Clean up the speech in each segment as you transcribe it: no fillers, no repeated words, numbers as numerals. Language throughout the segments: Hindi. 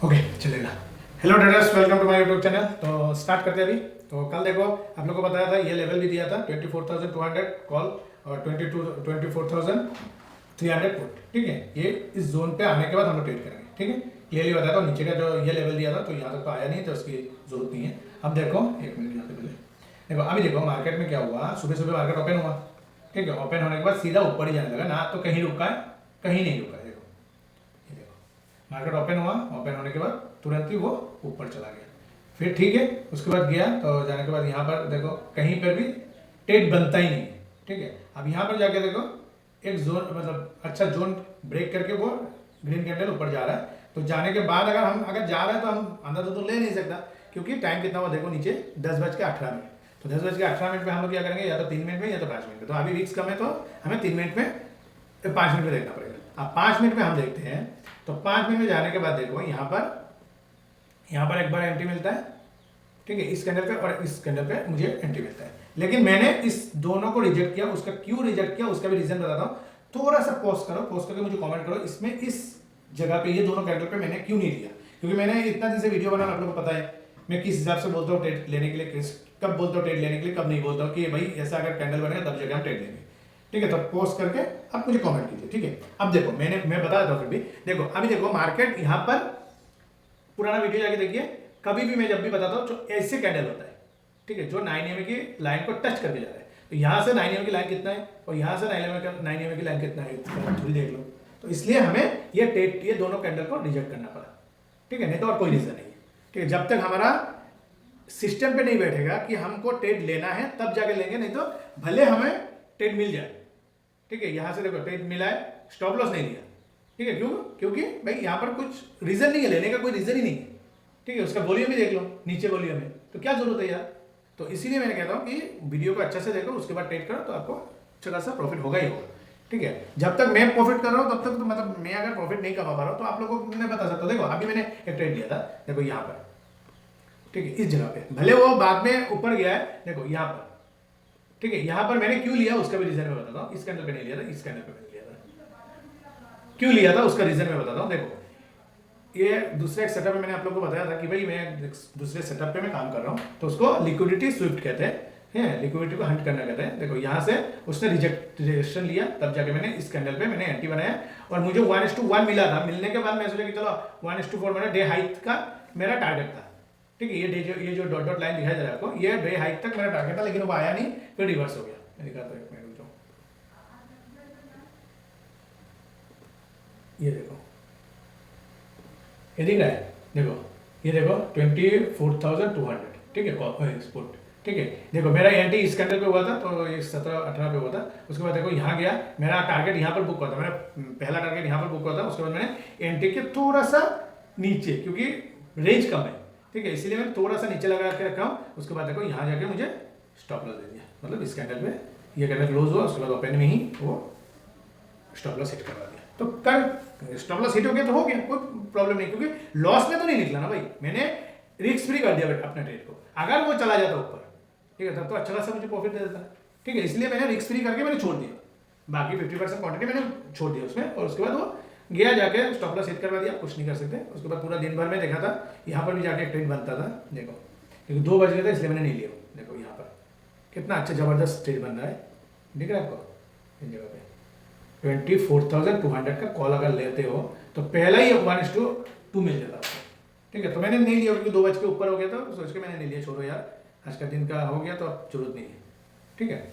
ओके चलेगा। Hello traders, welcome to my YouTube channel. तो स्टार्ट करते हैं अभी। तो कल देखो आप लोगों को बताया था, ये लेवल भी दिया था 24,200 कॉल और 24,300 पुट। ठीक है, ये इस जोन पे आने के बाद हम लोग ट्रेड करेंगे। ठीक है, क्लियरली बताया था। नीचे का जो ये लेवल दिया था तो यहाँ तक तो आया नहीं, तो उसकी जरूरत नहीं है। अब देखो एक मिनट यहाँ पे पहले देखो, अभी देखो मार्केट में क्या हुआ। सुबह सुबह मार्केट ओपन हुआ, ठीक है। ओपन होने के बाद सीधा ऊपर ही जाने लगा ना, तो कहीं रुका है कहीं नहीं रुका है। देखो ये देखो, मार्केट ओपन हुआ, ओपन होने के बाद तुरंत ही वो ऊपर चला गया। फिर ठीक है, उसके बाद गया तो जाने के बाद यहाँ पर देखो कहीं पर भी ट्रेड बनता ही नहीं है। ठीक है, अब यहाँ पर जाके देखो एक जोन, मतलब अच्छा जोन ब्रेक करके वो ग्रीन कैंडल ऊपर जा रहा है। तो जाने के बाद अगर जा रहा है तो हम अंदर तो ले नहीं सकता, क्योंकि टाइम कितना हुआ देखो नीचे 10:18। तो 10:18 में हम लोग क्या करेंगे, या तो 3 मिनट में या तो 5 मिनट में। तो अभी रिस्क कम है तो हमें 3 मिनट में 5 मिनट में देखना पड़ेगा। अब 5 मिनट में हम देखते हैं। तो 5 मिनट में जाने के बाद देखो यहाँ पर एक बार एंट्री मिलता है, ठीक है, इस कैंडल पे और इस कैंडल पे मुझे एंट्री मिलता है। लेकिन मैंने इस दोनों को रिजेक्ट किया। उसका क्यों रिजेक्ट किया उसका भी रीजन बताता हूँ। थोड़ा सा पॉज करो, पॉज करके मुझे कमेंट करो इसमें इस जगह पे ये दोनों कैंडल पे मैंने क्यों नहीं लिया। क्योंकि मैंने इतना दिन से वीडियो बनाना आप लोगों को पता है मैं किस हिसाब से बोलता हूँ ट्रेड लेने के लिए, कब बोलता हूँ ट्रेड लेने के लिए, कब नहीं बोलता हूँ कि भाई ऐसा अगर कैंडल बनेगा तब जगह हम ट्रेड लेंगे। ठीक है, तो पोस्ट करके आप मुझे कमेंट कीजिए। ठीक है, अब देखो मैं बता देता हूँ। फिर भी देखो, अभी देखो मार्केट यहाँ पर पुराना वीडियो जाके देखिए। कभी भी मैं जब भी बताता हूँ तो ऐसे कैंडल होता है, ठीक है, जो 9 EMA की लाइन को टच करके जा रहा है। तो यहाँ से 9 EMA की लाइन कितना है और यहाँ से 9 EMA की लाइन कितना है, थोड़ी देख लो। तो इसलिए हमें ये दोनों कैंडल को रिजेक्ट करना पड़ा। ठीक है, नहीं तो और कोई रीजन नहीं है। ठीक है, जब तक हमारा सिस्टम पे नहीं बैठेगा कि हमको ट्रेड लेना है तब जाके लेंगे, नहीं तो भले हमें ट्रेड मिल जाए। ठीक है, यहाँ से देखो ट्रेड मिला है, स्टॉप लॉस नहीं लिया। ठीक है, क्यों? क्योंकि भाई यहाँ पर कुछ रीजन नहीं है, लेने का कोई रीजन ही नहीं है। ठीक है, उसका वॉल्यूम भी देख लो, नीचे वॉल्यूम है, तो क्या जरूरत है यार। तो इसीलिए मैंने कहता हूँ कि वीडियो को अच्छे से देखो, उसके बाद ट्रेड करो तो आपको अच्छा खासा प्रॉफिट होगा ही होगा। ठीक है, जब तक मैं प्रॉफिट कर रहा हूँ तब तक तो मतलब मैं अगर प्रॉफिट नहीं कमा पा रहा हूँ तो आप लोगों को मैं बता सकता हूँ। देखो अभी मैंने एक ट्रेड लिया था, देखो यहाँ पर, ठीक है, इस जगह पे, भले वो बाद में ऊपर गया है, देखो यहाँ पर। ठीक है, यहाँ पर मैंने क्यों लिया उसका भी रीजन मैं बताता हूँ। इस कैंडल पे नहीं लिया था, इस कैंडल पे मैंने लिया था। क्यों लिया था उसका रीजन मैं बताता हूँ। देखो ये दूसरे एक सेटअप में मैंने आप लोगों को बताया था कि भाई मैं दूसरे सेटअप पे मैं काम कर रहा हूँ, तो उसको लिक्विडिटी स्विफ्ट कहते हैं, लिक्विडिटी को हंट करना कहते हैं। देखो यहाँ से उसने रिजेक्शन लिया, तब जाके मैंने इस कैंडल पे मैंने एंटी बनाया और मुझे 1:1 मिला था। मिलने के बाद मैं सोचा कि चलो 1:4 मेरा डे हाइट का मेरा टारगेट था। ठीक है, ये जो डॉट डॉट लाइन दिखाई दे रहा है आपको, ये डे हाइट तक मेरा टारगेट था, लेकिन वो आया नहीं, फिर रिवर्स हो गया। मैं दिखाता हूँ, एक मिनट रुक जाओ। ये देखो, ये दिख रहा है, देखो ये देखो 24,200। ठीक है, स्पोर्ट। ठीक है, देखो मेरा एंटी इस कैंडल पे हुआ था, तो ये 17-18 पे हुआ था। उसके बाद देखो यहाँ गया, मेरा टारगेट यहाँ पर बुक हुआ था, मेरा पहला टारगेट यहाँ पर बुक हुआ था। उसके बाद मैंने एंटी के थोड़ा सा नीचे, क्योंकि रेंज कम है, ठीक है, इसीलिए मैंने थोड़ा सा नीचे लगा के रखा हूँ। उसके बाद देखो यहाँ जाके मुझे स्टॉप लॉस दे दिया, मतलब इस कैंडल पे ये कैंडल क्लोज हुआ, उसके बाद ओपन में ही वो स्टॉप लॉस हिट करवा दिया। तो कर स्टॉप लॉस हिट हो गया तो हो गया, कोई प्रॉब्लम नहीं, क्योंकि लॉस में तो नहीं निकला ना भाई, मैंने रिस्क फ्री कर दिया अपने ट्रेड को। अगर वो चला जाता ऊपर, ठीक है, तब तो अच्छा खासा मुझे प्रॉफिट दे देता। ठीक है, इसलिए मैंने रिस्क फ्री करके मैंने छोड़ दिया, बाकी 50% क्वांटिटी मैंने छोड़ दिया उसमें। और उसके बाद वो गया, जाके स्टॉप लॉस हिट करवा दिया, कुछ नहीं कर सकते। उसके बाद पूरा दिन भर में देखा था, यहाँ पर भी जाके ट्रेड बनता था। देखो क्योंकि 2 बज गए थे इसलिए मैंने नहीं लिया। देखो यहाँ पर कितना अच्छा जबरदस्त ट्रेड बन रहा है, दिख रहा है आपको। इन जगह पे 24,200 का कॉल अगर लेते हो तो पहला ही 1:2 मिल जाता आपको। ठीक है, तो मैंने नहीं लिया क्योंकि 2 बज के ऊपर हो गया था, सोच के मैंने नहीं लिया, छोड़ो यार, आज का दिन का हो गया तो अब जरूरत नहीं है। ठीक है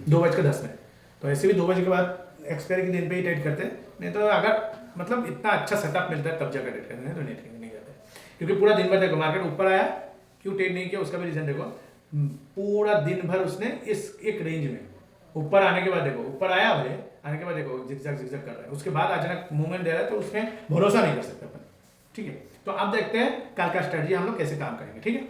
2:10 तो ऐसे भी 2 बजे के बाद एक्सपायरी के दिन पे ही ट्रेड करते हैं, नहीं तो अगर मतलब इतना अच्छा सेटअप मिलता है तब जाकर ट्रेड करते हैं, तो नहीं करते। क्योंकि पूरा दिन भर देखो मार्केट ऊपर आया, क्यों ट्रेड नहीं किया उसका भी रीजन देखो। पूरा दिन भर उसने इस एक रेंज में ऊपर आने के बाद देखो, ऊपर आया भले, आने के बाद देखो जिगजैग कर रहा है, उसके बाद अचानक मूवमेंट दे रहा है, तो उसमें भरोसा नहीं कर सकते अपन। ठीक है, तो अब देखते हैं कल का स्ट्रेटजी हम लोग कैसे काम करेंगे। ठीक है,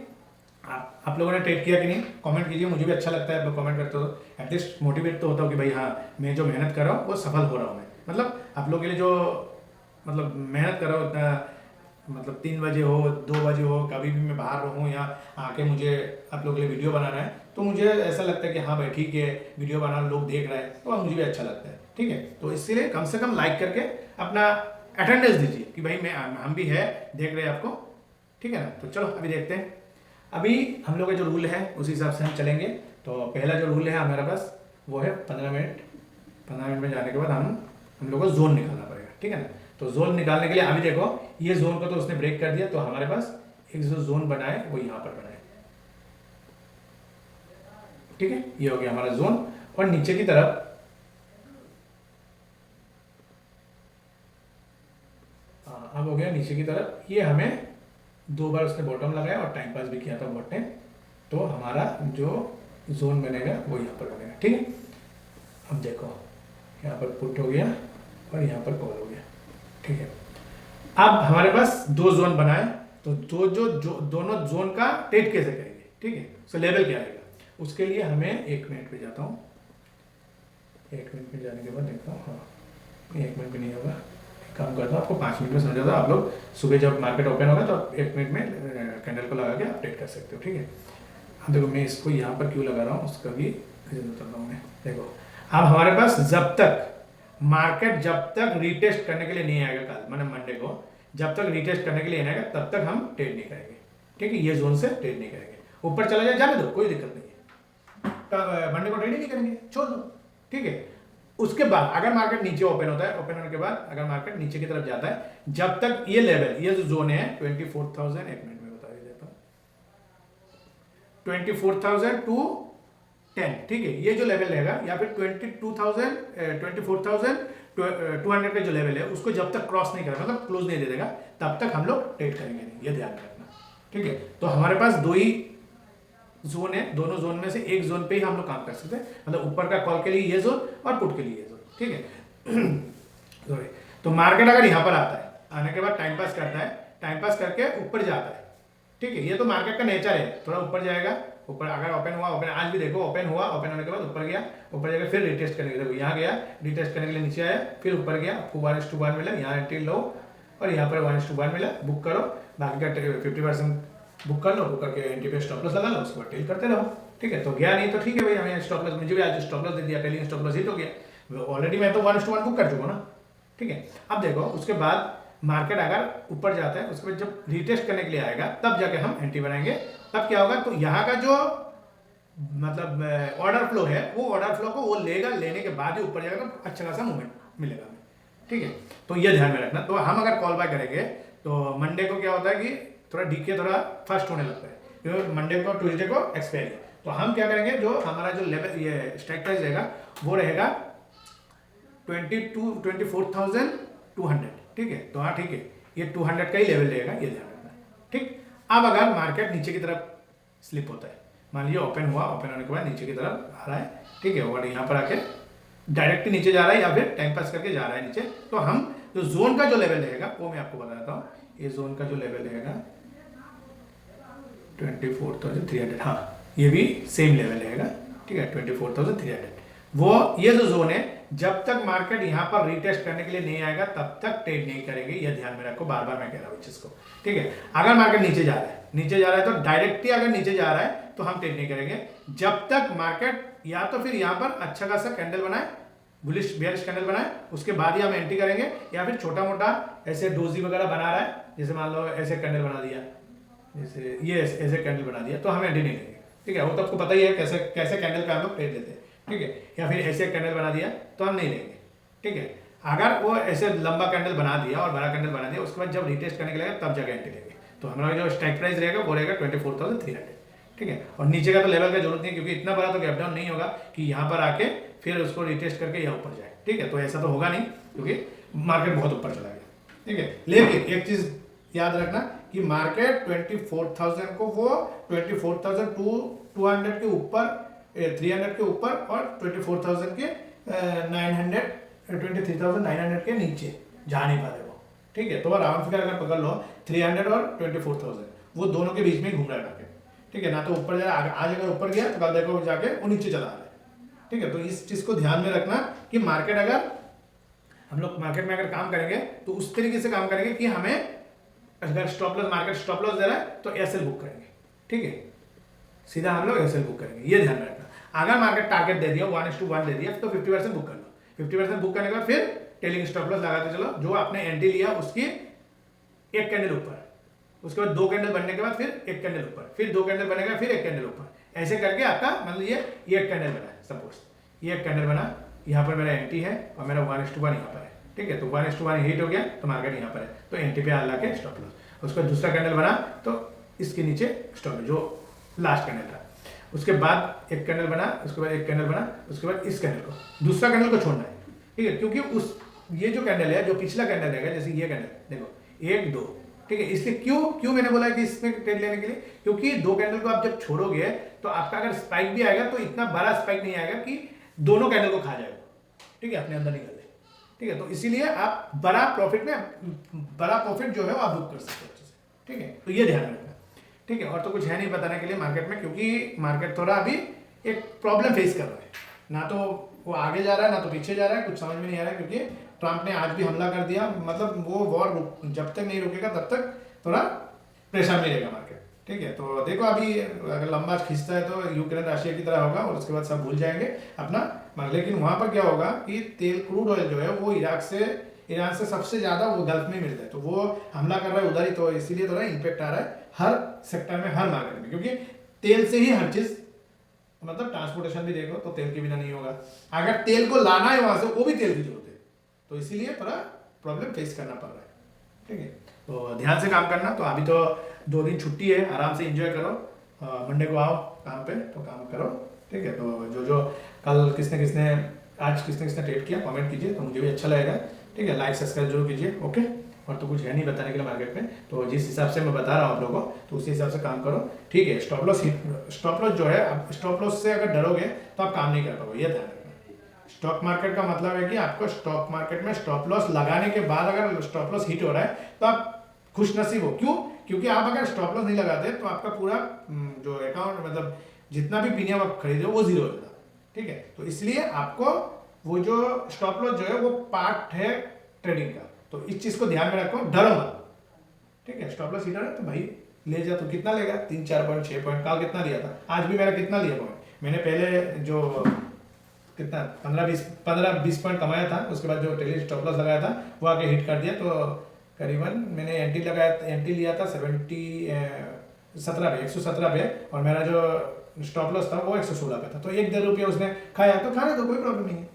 आप लोगों ने ट्रेड किया कि नहीं कमेंट कीजिए, मुझे भी अच्छा लगता है आप लोग कमेंट करते हो, एटलीस्ट मोटिवेट तो होता हो कि भाई हाँ मैं जो मेहनत कर रहा हूँ वो सफल हो रहा हूँ मैं, मतलब आप लोगों के लिए जो मतलब मेहनत कर रहा हूँ इतना, मतलब 3 बजे हो 2 बजे हो, कभी भी मैं बाहर रहूँ या आके मुझे आप लोगों के लिए वीडियो बनाना है, तो मुझे ऐसा लगता है कि हाँ भाई ठीक है वीडियो बनाना लोग देख रहे हैं तो मुझे भी अच्छा लगता है। ठीक है, तो इसीलिए कम से कम लाइक करके अपना अटेंडेंस दीजिए कि भाई मैं हम भी है, देख रहे हैं आपको, ठीक है ना। तो चलो अभी देखते हैं, अभी हम लोग का जो रूल है उसी हिसाब से हम चलेंगे। तो पहला जो रूल है हमारे पास वो है 15 मिनट। 15 मिनट में जाने के बाद हम लोग को जोन निकालना पड़ेगा, ठीक है ना। तो जोन निकालने के लिए अभी देखो ये जोन को तो उसने ब्रेक कर दिया, तो हमारे पास एक जो जोन बनाए वो यहाँ पर बनाए, ठीक है। ये हो गया हमारा जोन। और नीचे की तरफ अब हो गया नीचे की तरफ, ये हमें 2 बार उसने बॉटम लगाया और टाइम पास भी किया था बॉट ने, तो हमारा जो जोन बनेगा वो यहाँ पर बनेगा, ठीक है। अब देखो यहाँ पर पुट हो गया और यहाँ पर कॉल हो गया, ठीक है। अब हमारे पास 2 जोन बनाए, तो दोनों जोन का ट्रेड कैसे करेंगे, ठीक है। सो लेवल क्या आएगा, उसके लिए हमें 1 मिनट पे जाता हूँ। 1 मिनट पे जाने के बाद देखता हूँ, हाँ 1 मिनट पे नहीं होगा, काम करता हूँ, आपको 5 मिनट में समझा था। आप लोग सुबह जब मार्केट ओपन होगा तो आप 1 मिनट में कैंडल को लगा के अपडेट कर सकते हो, ठीक है। अब देखो मैं इसको यहाँ पर क्यों लगा रहा हूँ उसका भी बता रहा हूँ मैं। देखो अब हमारे पास जब तक मार्केट जब तक रीटेस्ट करने के लिए नहीं आएगा, कल मतलब मंडे को जब तक रीटेस्ट करने के लिए नहीं आएगा तब तक हम ट्रेड नहीं करेंगे, ठीक है। ये जोन से ट्रेड नहीं करेंगे, ऊपर चला जाए जाने दो, कोई दिक्कत नहीं है, मंडे को ट्रेड ही नहीं करेंगे, छोड़ दो, ठीक है। उसके बाद अगर मार्केट नीचे ओपन होता है, ओपन होने के बाद अगर मार्केट नीचे की तरफ जाता है, जब तक ये लेवल, ये जो जोन है 24,000, 1 मिनट में बता देता हूं, 24,000 टू 10, ठीक है। ये जो लेवल रहेगा या फिर 24,200 का जो लेवल है उसको जब तक क्रॉस नहीं करेगा, मतलब क्लोज नहीं दे देगा, तब तक हम लोग ट्रेड करेंगे नहीं, ये ध्यान रखना, ठीक है। तो हमारे पास 2 ही जोन है, दोनों जोन में से एक जोन पे ही हम लोग काम कर सकते हैं, मतलब ऊपर का कॉल के लिए ये जोन और पुट के लिए ये जोन, ठीक है। तो मार्केट अगर यहाँ पर आता है, आने के बाद टाइम पास करता है, टाइम पास करके ऊपर जाता है, ठीक है। ये तो मार्केट का नेचर है, थोड़ा ऊपर जाएगा, ऊपर अगर ओपन हुआ, ओपन आज भी देखो ओपन हुआ, ओपन होने के बाद ऊपर गया, ऊपर जाकर फिर रिटेस्ट करने के लिए यहाँ गया, रिटेस्ट करने के लिए नीचे आया, फिर ऊपर गया, आपको 1:1 मिला, यहाँ एंट्री लो और यहाँ पर 1:1 मिला, बुक करो, बाकी का 50% बुक कर लो, बुक करके एंट्री पे स्टॉप लॉस लगा लो, उसके बाद टेल करते रहो, ठीक है। तो गया नहीं तो ठीक है भाई, हमें स्टॉप लॉस, मुझे भी आज स्टॉप लॉस दे दिया, टेलिंग स्टॉप लॉस हिट हो गया, ऑलरेडी मैं तो 1:1 बुक कर चुका हूँ ना, ठीक है। अब देखो उसके बाद मार्केट अगर ऊपर जाता है, उसके बाद जब रिटेस्ट करने के लिए आएगा तब जाके हम एंट्री बनाएंगे, तब क्या होगा, तो यहाँ का जो मतलब ऑर्डर फ्लो है, वो ऑर्डर फ्लो को वो लेगा, लेने के बाद ही ऊपर जाएगा तो अच्छा खासा मूवमेंट मिलेगा, ठीक है। तो ये ध्यान में रखना। तो हम अगर कॉल बाय करेंगे तो मंडे को क्या होता है कि थोड़ा डीके थोड़ा फास्ट होने लगता है, क्योंकि मंडे को ट्यूसडे को एक्सपायरी है। तो हम क्या करेंगे, जो हमारा जो लेवल ये स्ट्राइक प्राइस रहेगा वो रहेगा 24,200, ठीक है। तो हाँ ठीक है, ये 200 का ही लेवल रहेगा, ये ध्यान रखना, ठीक। अब अगर मार्केट नीचे की तरफ स्लिप होता है, मान लीजिए ओपन हुआ, ओपन होने के बाद नीचे की तरफ आ रहा है, ठीक है, और यहाँ पर आके डायरेक्ट नीचे जा रहा है या फिर टाइम पास करके जा रहा है नीचे, तो हम जो जोन का जो लेवल रहेगा वो मैं आपको बता देता हूँ। ये जोन का जो लेवल रहेगा 24,300, हाँ ये भी सेम लेवल रहेगा, ठीक है, 24,300। वो ये जो जोन है, जब तक मार्केट यहाँ पर रिटेस्ट करने के लिए नहीं आएगा तब तक ट्रेड नहीं करेंगे, ये ध्यान में रखो, बार बार मैं कह रहा हूँ इस चीज को, ठीक है। अगर मार्केट नीचे जा रहा है, नीचे जा रहा है तो डायरेक्टली अगर नीचे जा रहा है तो हम ट्रेड नहीं करेंगे, जब तक मार्केट या तो फिर यहाँ पर अच्छा खासा कैंडल बनाए, बुलिश बेयरिश कैंडल बनाए, उसके बाद ही हम एंट्री करेंगे, या फिर छोटा मोटा ऐसे डोजी वगैरह बना रहा है, जैसे मान लो ऐसे कैंडल बना दिया, जैसे ये ऐसे कैंडल बना दिया, तो हम एंट्री नहीं लेंगे, ठीक है। वो तो आपको पता ही है कैसे कैसे कैंडल पे हम लोग ट्रेड लेते हैं, ठीक है। या फिर ऐसे कैंडल बना दिया तो हम नहीं लेंगे, ठीक है। अगर वो ऐसे लंबा कैंडल बना दिया और बड़ा कैंडल बना दिया, उसके बाद जब रिटेस्ट करने के लिए तब जाकर एंट्री लेंगे, तो हमारा जो स्ट्राइक प्राइस रहेगा वो रहेगा 24,300, ठीक है। और नीचे का तो लेवल का जरूरत नहीं है, क्योंकि इतना बड़ा तो गैप डाउन नहीं होगा कि यहाँ पर आके फिर उसको रिटेस्ट करके यहाँ ऊपर जाए, ठीक है। तो ऐसा तो होगा नहीं, क्योंकि मार्केट बहुत ऊपर चला गया, ठीक है। लेकिन एक चीज याद रखना कि मार्केट 24,000 को वो 24,200 के ऊपर, 300 के ऊपर और 24,000 के 23,900 के नीचे जा नहीं पा रहे वो, ठीक है। तो राउंड फिगर अगर पकड़ लो 300 और 24,000, वो दोनों के बीच में ही घूम रहा है मार्केट, ठीक है ना। तो ऊपर जा रहा है, आज अगर ऊपर गया तो कल देखो जाके वो नीचे चला रहा है, ठीक है। तो इस चीज को ध्यान में रखना कि मार्केट अगर हम लोग मार्केट में अगर काम करेंगे तो उस तरीके से काम करेंगे कि हमें अगर stop loss, market stop loss दे रहा है तो एसएल बुक करेंगे, ठीक है, सीधा हम लोग एसएल बुक करेंगे, ये ध्यान में रखना। अगर मार्केट टारगेट दे दिया 1:1 दे दिया तो 50% बुक कर लो, 50% बुक करने के बाद फिर टेलिंग स्टॉप लॉस लगाते चलो, जो आपने एंट्री लिया उसकी एक कैंडल ऊपर, उसके बाद 2 कैंडल बनने के बाद फिर एक कैंडल ऊपर, फिर 2 कैंडल बनेगा, फिर एक कैंडल ऊपर, ऐसे करके आपका मतलब ये एक कैंडल बना है। सपोज ये एक कैंडल बना, यहाँ पर मेरा एंट्री है और मेरा 1:1 यहाँ पर है, ठीक है। तो 1:1 हिट हो गया तो मार्केट यहाँ पर है, तो एंट्री पे ला के स्टॉप लॉस। उसका दूसरा कैंडल बना तो इसके नीचे स्टॉप, जो लास्ट कैंडल था। उसके बाद एक कैंडल बना, उसके बाद एक कैंडल बना, उसके बाद इस कैंडल को, दूसरा कैंडल को छोड़ना है, ठीक है। क्योंकि उस ये जो कैंडल है, जो पिछला कैंडल है, जैसे ये कैंडल देखो 1 2, ठीक है। इसलिए क्यों मैंने बोला कि इसमें ट्रेड लेने के लिए, क्योंकि 2 कैंडल को आप जब छोड़ोगे तो आपका अगर स्पाइक भी आएगा तो इतना बड़ा स्पाइक नहीं आएगा कि दोनों कैंडल को खा जाएगा, ठीक है, अपने अंदर निकल ले, ठीक है। तो इसीलिए आप बड़ा प्रॉफिट जो है वो आप बुक कर सकते हो अच्छे से, ठीक है। तो ये ध्यान रखना, ठीक है। और तो कुछ है नहीं बताने के लिए मार्केट में, क्योंकि मार्केट थोड़ा अभी एक प्रॉब्लम फेस कर रहा है, ना तो वो आगे जा रहा है ना तो पीछे जा रहा है, कुछ समझ में नहीं आ रहा है। क्योंकि ट्रम्प ने आज भी हमला कर दिया, मतलब वो वॉर जब तक नहीं रुकेगा तब तक थोड़ा प्रेशर में रहेगा मार्केट, ठीक है। तो देखो अभी अगर लंबा खींचता है तो यूक्रेन रशिया की तरह होगा और उसके बाद सब भूल जाएंगे अपना। लेकिन वहाँ पर क्या होगा कि तेल, क्रूड ऑयल जो है वो ईरान से सबसे ज़्यादा वो गल्फ में मिलता है, तो वो हमला कर रहा है उधर ही, तो इसीलिए थोड़ा इम्पेक्ट आ रहा है हर सेक्टर में, हर मार्केट में। क्योंकि तेल से ही हर चीज़, मतलब ट्रांसपोर्टेशन भी देखो तो तेल के बिना नहीं होगा, अगर तेल को लाना है वहाँ से वो भी तेल की जरूरत है, तो इसीलिए थोड़ा प्रॉब्लम फेस करना पड़ रहा है, ठीक है। तो ध्यान से काम करना। तो अभी तो 2 दिन छुट्टी है, आराम से एंजॉय करो, मंडे को आओ काम पे तो काम करो, ठीक है। तो जो कल आज किसने किसने ट्रेड किया कमेंट कीजिए, तो मुझे भी अच्छा लगेगा, ठीक है। लाइक सब्सक्राइब जरूर कीजिए, ओके। और तो कुछ है नहीं बताने के लिए मार्केट में, तो जिस हिसाब से मैं बता रहा हूँ आप लोगों को तो उसी हिसाब से काम करो, ठीक है। स्टॉप लॉस जो है, आप स्टॉप लॉस से अगर डरोगे तो आप काम नहीं कर पाओगे, ये ध्यान रखना। स्टॉक मार्केट का मतलब है कि आपको स्टॉक मार्केट में स्टॉप लॉस लगाने के बाद अगर स्टॉप लॉस हिट हो रहा है तो आप खुशनसीब हो। क्यों? क्योंकि आप अगर स्टॉप लॉस नहीं लगाते तो आपका पूरा जो अकाउंट, मतलब जितना भी प्रीमियम आप खरीदे वो जीरो हो जाता, ठीक है। तो इसलिए आपको वो जो स्टॉप लॉस जो है वो पार्ट है ट्रेडिंग का, तो इस चीज को ध्यान में रखो, डरो मत, ठीक है। स्टॉप लॉस हिट है तो भाई ले जा, तो कितना लेगा, 3-4 पॉइंट 6 पॉइंट, कल कितना लिया था, आज भी मेरा कितना लिया पॉइंट, मैंने पहले जो कितना 15-20 पॉइंट कमाया था, उसके बाद जो टेली स्टॉप लॉस लगाया था वो आके हिट कर दिया, तो करीबन मैंने एंट्री लिया था 117 पे, और मेरा जो स्टॉप लॉस था वो 116 पे था, तो 1-1.5 रुपया उसने खाया, तो खाने तो कोई प्रॉब्लम नहीं है,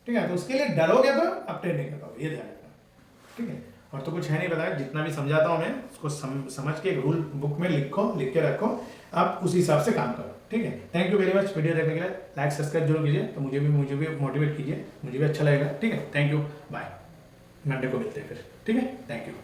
ठीक है। तो उसके लिए डरोगे तो आप ट्रेड नहीं कर पाओगे, ये ध्यान रखना, ठीक है। और तो कुछ है नहीं बताया, जितना भी समझाता हूँ मैं उसको समझ के एक रूल बुक में लिख के रखो, आप उसी हिसाब से काम करो, ठीक है। Thank you very much video देखने के लिए, लाइक सब्सक्राइब जरूर कीजिए, तो मुझे भी मोटिवेट कीजिए, मुझे भी अच्छा लगेगा, ठीक है। थैंक यू, बाय, मंडे को मिलते हैं फिर, ठीक है। Thank you.